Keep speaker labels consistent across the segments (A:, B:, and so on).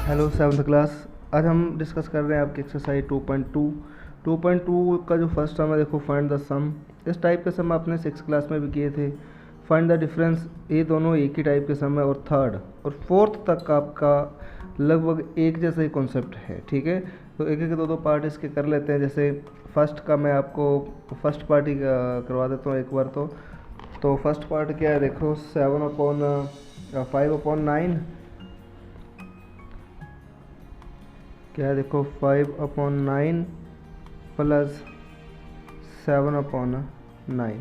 A: Hello seventh class. आज हम discuss कर रहे हैं आपकी एक्सरसाइज 2.2 का जो फर्स्ट टर्म है, देखो फाइंड द सम। इस टाइप के सम आपने 6 क्लास में भी किए थे। फाइंड द डिफरेंस, ये दोनों एक ही टाइप के सम है। और थर्ड और फोर्थ तक का आपका लगभग एक जैसा ही कॉन्सेप्ट है, ठीक है। तो एक एक दो पार्ट इसके कर लेते हैं। जैसे फर्स्ट का मैं आपको फर्स्ट पार्ट ही करवा देता हूँ एक बार। तो फर्स्ट पार्ट क्या है, देखो 5/9 क्या है, देखो 5/9 प्लस 7/9।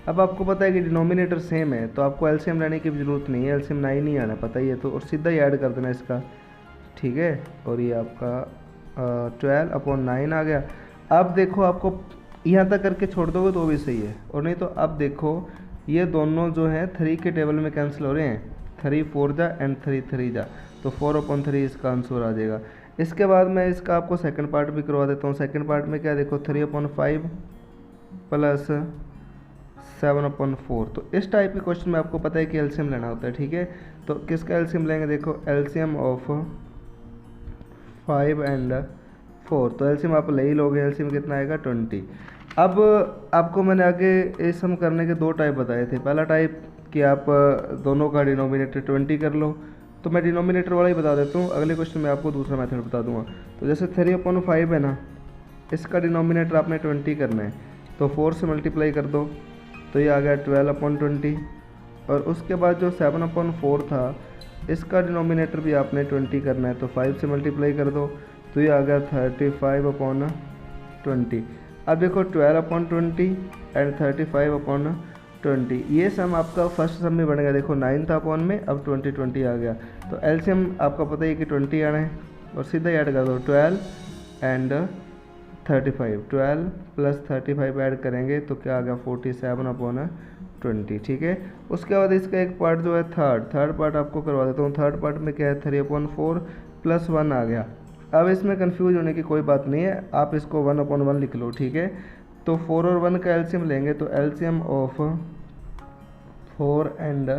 A: अब आपको पता है कि डिनोमिनेटर सेम है, तो आपको एलसीएम लेने की भी ज़रूरत नहीं है। एलसीएम 9 ही आना, पता ही है। तो और सीधा ही ऐड कर देना इसका, ठीक है। और ये आपका 12/9 आ गया। अब देखो, आपको यहाँ तक करके छोड़ दोगे तो भी सही है, और नहीं तो अब देखो ये दोनों जो हैं 3 के टेबल में कैंसिल हो रहे हैं। 3 4 जा एंड 3 3 जा, तो 4/3 इसका आंसर आ जाएगा। इसके बाद मैं इसका आपको सेकंड पार्ट भी करवा देता हूँ। सेकंड पार्ट में क्या, देखो 3/5 प्लस 7/4। तो इस टाइप के क्वेश्चन में आपको पता है कि एलसीएम लेना होता है, ठीक है। तो किसका एलसीएम लेंगे, देखो एलसीएम ऑफ 5 एंड 4। तो एलसीएम आप ले ही लोगे। एलसीएम कितना आएगा, 20। अब आपको मैंने आगे इस सम करने के दो टाइप बताए थे। पहला टाइप कि आप दोनों का डिनोमिनेटर 20 कर लो, तो मैं डिनोमिनेटर वाला ही बता देता हूँ। अगले क्वेश्चन में आपको दूसरा मेथड बता दूंगा। तो जैसे 3/5 है ना, इसका डिनोमिनेटर आपने 20 करना है, तो 4 से मल्टीप्लाई कर दो, तो ये आ गया 12/20। और उसके बाद जो 7/4 था, इसका डिनोमिनेटर भी आपने 20 करना है, तो 5 से मल्टीप्लाई कर दो, तो ये आ गया 35/20। अब देखो 12/20 एंड 35/20, ये सम आपका फर्स्ट सम में बन गया। देखो 9 था अपॉन में, अब 20 आ गया। तो एलसीएम आपका पता ही कि 20 आना है, और सीधा ही ऐड कर दो 12 एंड 35। 12 प्लस 35 ऐड करेंगे तो क्या आ गया 47/20, ठीक है। उसके बाद इसका एक पार्ट जो है थर्ड पार्ट आपको करवा देता हूँ। थर्ड पार्ट में क्या है, 3/4 प्लस 1 आ गया। अब इसमें कंफ्यूज होने की कोई बात नहीं है, आप इसको 1/1 लिख लो, ठीक है। तो 4 और 1 का एलसीएम लेंगे, तो एलसीएम ऑफ 4 एंड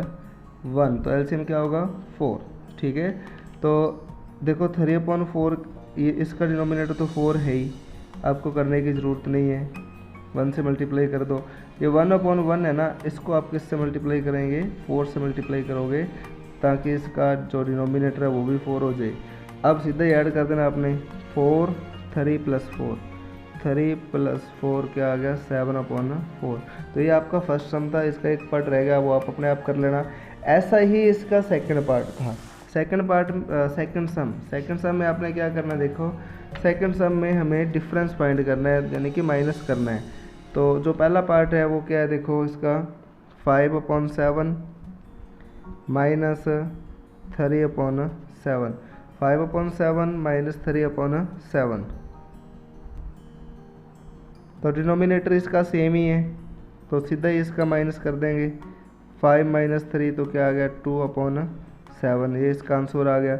A: 1, तो एलसीएम क्या होगा 4, ठीक है। तो देखो 3/4, ये इसका डिनोमिनेटर तो 4 है ही, आपको करने की ज़रूरत नहीं है। 1 से मल्टीप्लाई कर दो। ये 1/1 है ना, इसको आप किससे मल्टीप्लाई करेंगे, 4 से मल्टीप्लाई करोगे, ताकि इसका जो डिनोमिनेटर है वो भी 4 हो जाए। अब सीधा ही ऐड कर देना आपने 4 3 प्लस 4, 3 प्लस 4 क्या आ गया 7/4। तो ये आपका फर्स्ट सम था। इसका एक पार्ट रह गया, वो आप अपने आप कर लेना। ऐसा ही इसका सेकंड पार्ट था। सेकंड सम में आपने क्या करना है, देखो सेकंड सम में हमें डिफरेंस फाइंड करना है, यानी कि माइनस करना है। तो जो पहला पार्ट है वो क्या है, देखो इसका 5/7 माइनस 3/7, 5/7 माइनस 3/7। तो डिनोमिनेटर इसका सेम ही है, तो सीधा ही इसका माइनस कर देंगे। 5 माइनस 3 तो क्या आ गया 2/7, ये इसका आंसर आ गया।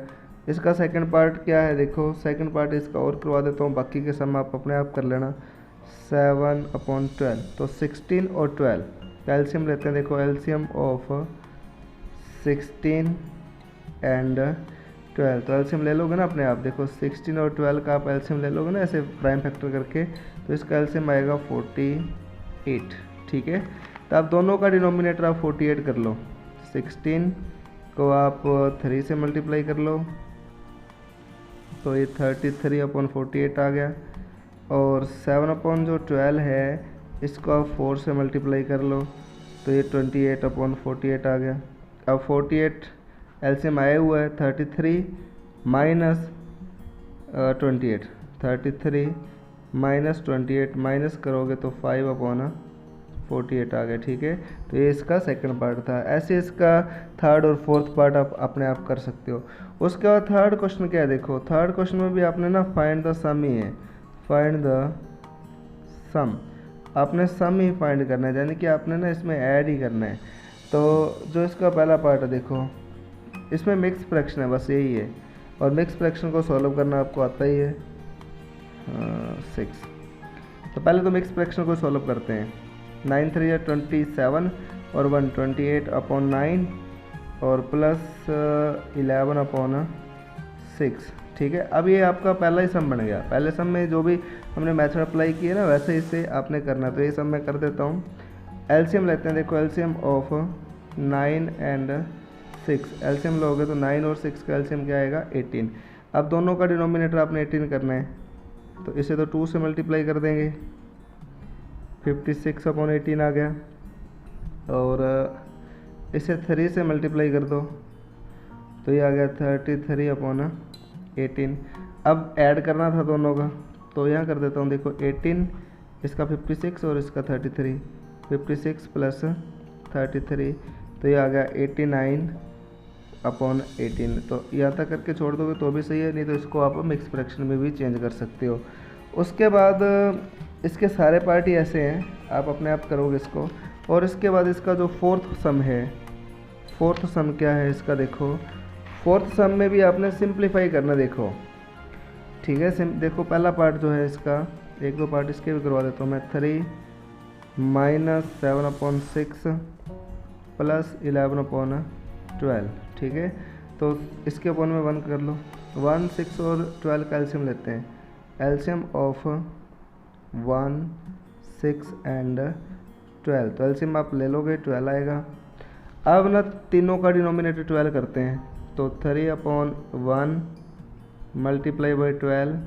A: इसका सेकंड पार्ट क्या है, देखो सेकंड पार्ट इसका और करवा देता हूँ, बाकी के सम आप अपने आप कर लेना। 7/12, तो 16 और 12 एलसीएम लेते हैं। देखो एलसीएम ऑफ 16 एंड 12, तो एलसीएम ले लोगे ना अपने आप। देखो 16 और 12 का आप एलसीएम ले लोगे ना ऐसे प्राइम फैक्टर करके, तो इसका एलसीएम आएगा 48, ठीक है। तो आप दोनों का डिनोमिनेटर आप 48 कर लो। 16 को आप 3 से मल्टीप्लाई कर लो, तो ये 33/48 आ गया। और 7/12 है, इसको आप 4 से मल्टीप्लाई कर लो, तो ये 28/48 आ गया। अब 48 एलसीएम आया हुआ है, 33 माइनस 28, 33 माइनस 28 माइनस करोगे तो 5/48 आ गया, ठीक है। तो ये इसका सेकंड पार्ट था। ऐसे इसका थर्ड और फोर्थ पार्ट आप अपने आप कर सकते हो। उसके बाद थर्ड क्वेश्चन क्या है, देखो थर्ड क्वेश्चन में भी आपने ना फाइंड द सम ही है। फाइंड द सम, आपने सम ही फाइंड करना है, यानी कि आपने ना इसमें ऐड ही करना है। तो जो इसका पहला पार्ट है, देखो इसमें मिक्स फ्रैक्शन है, बस यही है। और मिक्स फ्रैक्शन को सॉल्व करना आपको आता ही है। 6, तो पहले तो मिक्स फ्रैक्शन को सॉल्व करते हैं। 9 3 या 27 और 1 28/9 और प्लस 11/6, ठीक है। अब ये आपका पहला ही सम बन गया। पहले सम में जो भी हमने मेथड अप्लाई किया ना वैसे इसे आपने करना। तो ये सम मैं कर देता हूँ। एलसीएम लेते हैं। देखो एलसीएम ऑफ 9 एंड 6, एलसीएम लोगे तो 9 और 6 का एलसीएम क्या आएगा 18। अब दोनों का डिनोमिनेटर आपने 18 करना है, तो इसे तो 2 से मल्टीप्लाई कर देंगे, 56/18 आ गया। और इसे 3 से मल्टीप्लाई कर दो तो ये आ गया 33/18। अब ऐड करना था दोनों का, तो यहाँ कर देता हूँ। देखो 18, इसका 56 और इसका 33, 56 प्लस 33, तो ये आ गया 89/18। तो यहाँ तक करके छोड़ दोगे तो भी सही है, नहीं तो इसको आप मिक्स फ्रैक्शन में भी चेंज कर सकते हो। उसके बाद इसके सारे पार्ट ही ऐसे हैं, आप अपने आप करोगे इसको। और इसके बाद इसका जो फोर्थ सम है, फोर्थ सम क्या है इसका, देखो फोर्थ सम में भी आपने सिंप्लीफाई करना। देखो ठीक है, देखो पहला पार्ट जो है इसका, एक दो पार्ट इसके भी करवा देता हूँ मैं। 3 - 7/6 प्लस 11/12, ठीक है। तो इसके अपॉन में 1 कर लो। 1, 6 और 12 का एलसीएम लेते हैं। एलसीएम ऑफ 1, 6 एंड 12, तो एलसीएम आप ले लोगे 12 आएगा। अब ना तीनों का डिनोमिनेटर 12 करते हैं, तो 3/1 मल्टीप्लाई बाई 12,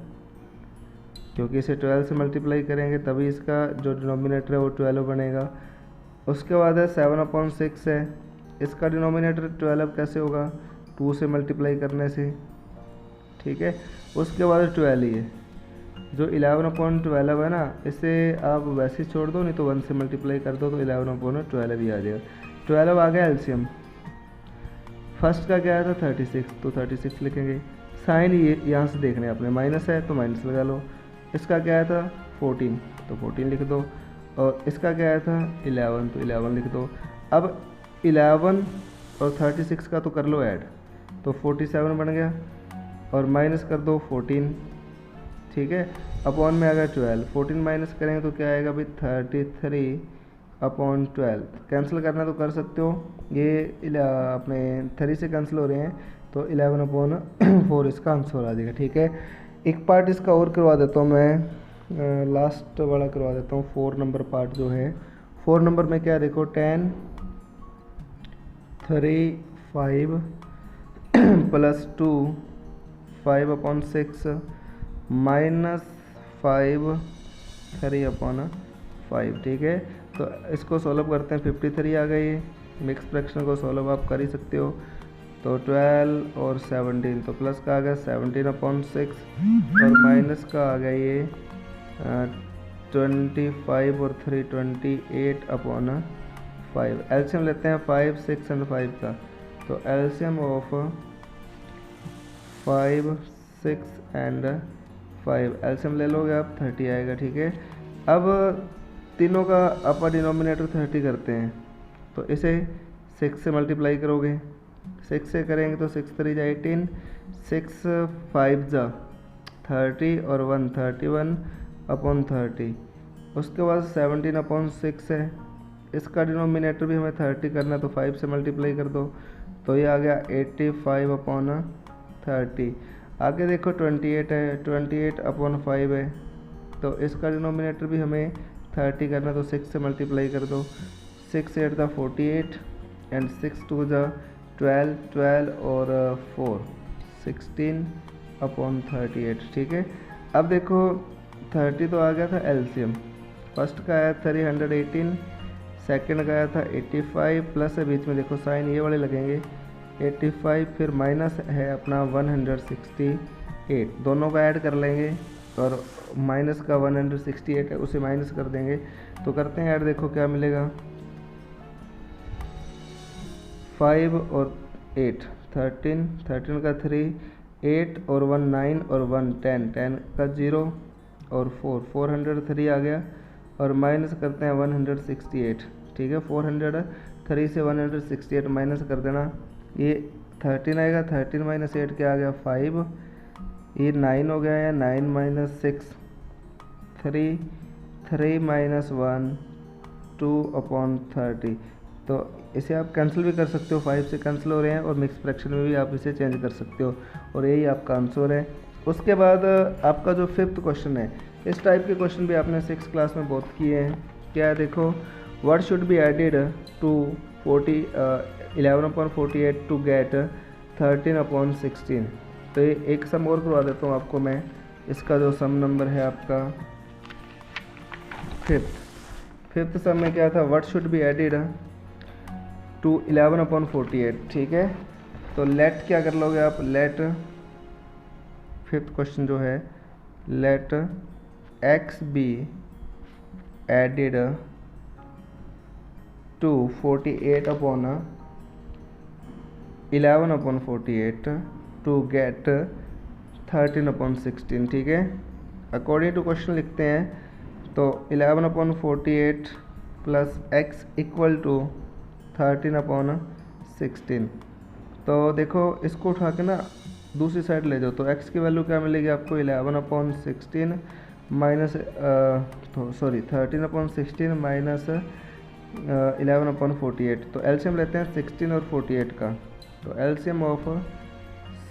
A: क्योंकि इसे 12 से मल्टीप्लाई करेंगे तभी इसका जो डिनोमिनेटर है वो 12 बनेगा। उसके बाद है 7/6 है, इसका डिनोमिनेटर 12 कैसे होगा, 2 से मल्टीप्लाई करने से, ठीक है। उसके बाद 12 ही है, जो 11/12 है ना, इसे आप वैसे ही छोड़ दो, नहीं तो 1 से मल्टीप्लाई कर दो तो 11/12 भी आ जाएगा। 12 आ गया एलसीएम। फर्स्ट का क्या आया था 36, तो 36 लिखेंगे। साइन ये यहाँ से देखने अपने, माइनस है तो माइनस लगा लो। इसका क्या आया था 14, तो 14 लिख दो। और इसका क्या आया था 11, तो 11 लिख दो। अब 11 और 36 का तो कर लो ऐड, तो 47 बन गया। और माइनस कर दो 14, ठीक है। अपॉन में आ गया 12, 14 माइनस करेंगे तो क्या आएगा भाई 33/12। कैंसिल करना तो कर सकते हो, ये अपने 3 से कैंसिल हो रहे हैं, तो 11/4 इसका आंसर आ जाएगा, ठीक है। एक पार्ट इसका और करवा देता हूँ मैं, लास्ट वाला करवा देता हूँ। 4 नंबर पार्ट जो है, 4 नंबर में क्या देखो 10, 3, 5 प्लस 2, 5/6 माइनस 5, 3/5, ठीक है। तो इसको सॉल्व करते हैं। 53 आ गई, मिक्स फ्रैक्शन को सॉल्व आप कर ही सकते हो। तो 12 और 17, तो प्लस का आ गया 17/6 और माइनस का आ गया ये 25 और 3 28/5। एलसीएम लेते हैं 5, 6 एंड 5 का, तो एलसीएम ऑफ 5, 6 एंड 5, एलसीएम ले लोगे आप 30 आएगा, ठीक है। अब तीनों का अपर डिनोमिनेटर 30 करते हैं, तो इसे 6 से मल्टीप्लाई करोगे। 6 से करेंगे तो 6 3 जा 18, 6 5 जा 30 और 1 31/30। उसके बाद 17/6 है, इसका डिनोमिनेटर भी हमें 30 करना है, तो 5 से मल्टीप्लाई कर दो, तो ये आ गया 85/30। आगे देखो 28 है, 28/5 है, तो इसका डिनोमिनेटर भी हमें 30 करना, तो 6 से मल्टीप्लाई कर दो। 6 8 द 48 एंड 6 2 द 12, 12 और 4 16/38, ठीक है। अब देखो 30 तो आ गया था एलसीएम, फर्स्ट का आया 318, सेकंड का आया था 85, प्लस है बीच में, देखो साइन ये वाले लगेंगे 85, फिर माइनस है अपना 168, दोनों का ऐड कर लेंगे और माइनस का 168 है उसे माइनस कर देंगे। तो करते हैं ऐड, देखो क्या मिलेगा 5 और 8 13, 13 का 3, 8 और 1 9 और 1 10, 10 का 0 और 4 403 आ गया। और माइनस करते हैं 168, ठीक है। 403 से 168 माइनस कर देना, ये 13 आएगा। 13 माइनस 8 क्या आ गया 5, ये 9 हो गया है। 9 माइनस 6 3, 3 माइनस 1 2/30। तो इसे आप कैंसिल भी कर सकते हो, 5 से कैंसिल हो रहे हैं, और मिक्स फ्रैक्शन में भी आप इसे चेंज कर सकते हो, और यही आपका आंसर है। उसके बाद आपका जो 5th क्वेश्चन है, इस टाइप के क्वेश्चन भी आपने 6th क्लास में बहुत किए हैं। क्या है देखो, what should be added to 11/48 to get 13/16। तो ये एक सम और करवा देता हूँ आपको मैं। इसका जो सम नंबर है आपका 5th सम में क्या था, what should be added to 11/48। ठीक है, तो लेट क्या कर लोगे आप, लेट 5th क्वेश्चन जो है, let x be added to 48/11/48 to get 13/16। ठीक है, अकॉर्डिंग टू क्वेश्चन लिखते हैं, तो 11/48 प्लस x इक्वल टू 13/16। तो देखो इसको उठा के ना दूसरी साइड ले जाओ, तो x की वैल्यू क्या मिलेगी आपको, 11/16 माइनस 13/16 माइनस 11/48। तो एलसीएम लेते हैं 16 और 48 का, तो एलसीएम ऑफ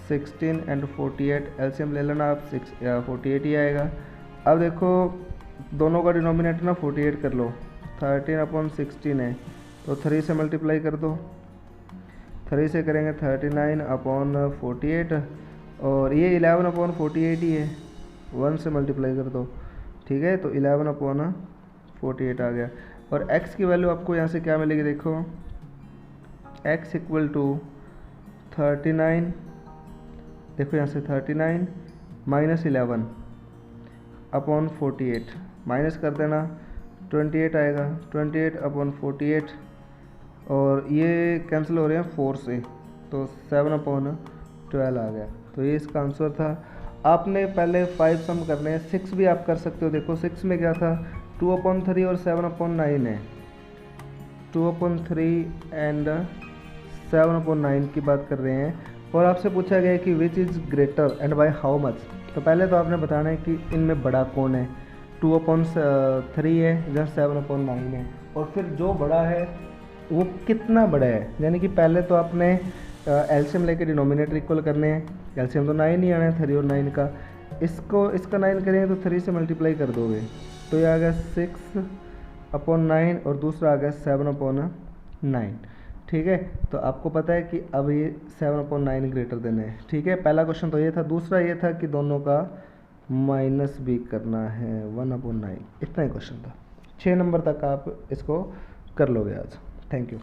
A: 16 एंड 48, एलसीएम ले लेना आप 48 ही आएगा। अब देखो दोनों का डिनोमिनेटर ना 48 कर लो, 13/16 है, तो 3 से मल्टीप्लाई कर दो, 3 से करेंगे 39/48, और ये 11/48 ही है, 1 से मल्टीप्लाई कर दो। ठीक है, तो 11/48 आ गया। और x की वैल्यू आपको यहाँ से क्या मिलेगी, देखो x इक्वल टू 39, देखो यहाँ से 39 माइनस 11/48, माइनस कर देना 28 आएगा, 28/48, और ये कैंसिल हो रहे हैं 4 से, तो 7/12 आ गया। तो ये इसका आंसर था। आपने पहले 5 सम करने हैं, 6 भी आप कर सकते हो। देखो 6 में क्या था, 2/3 और 7/9 है, 2/3 एंड 7/9 की बात कर रहे हैं, और आपसे पूछा गया है कि which is greater and by how much. तो पहले तो आपने बताना है कि इनमें बड़ा कौन है, 2/3 है या 7/9 है, और फिर जो बड़ा है वो कितना बड़ा है। यानी कि पहले तो आपने एलसीएम लेके डिनोमिनेटर इक्वल करने हैं, एलसीएम तो 9 ही आना है 3 और 9 का, इसका 9 करेंगे तो 3 से मल्टीप्लाई कर दोगे, तो ये आ गया 6/9, और दूसरा आ गया 7/9। ठीक है, तो आपको पता है कि अब ये 7/9 ग्रेटर देन है। ठीक है, पहला क्वेश्चन तो ये था। दूसरा ये था कि दोनों का माइनस भी करना है 1/9, इतना ही क्वेश्चन था। 6 नंबर तक आप इसको कर लोगे आज। Thank you.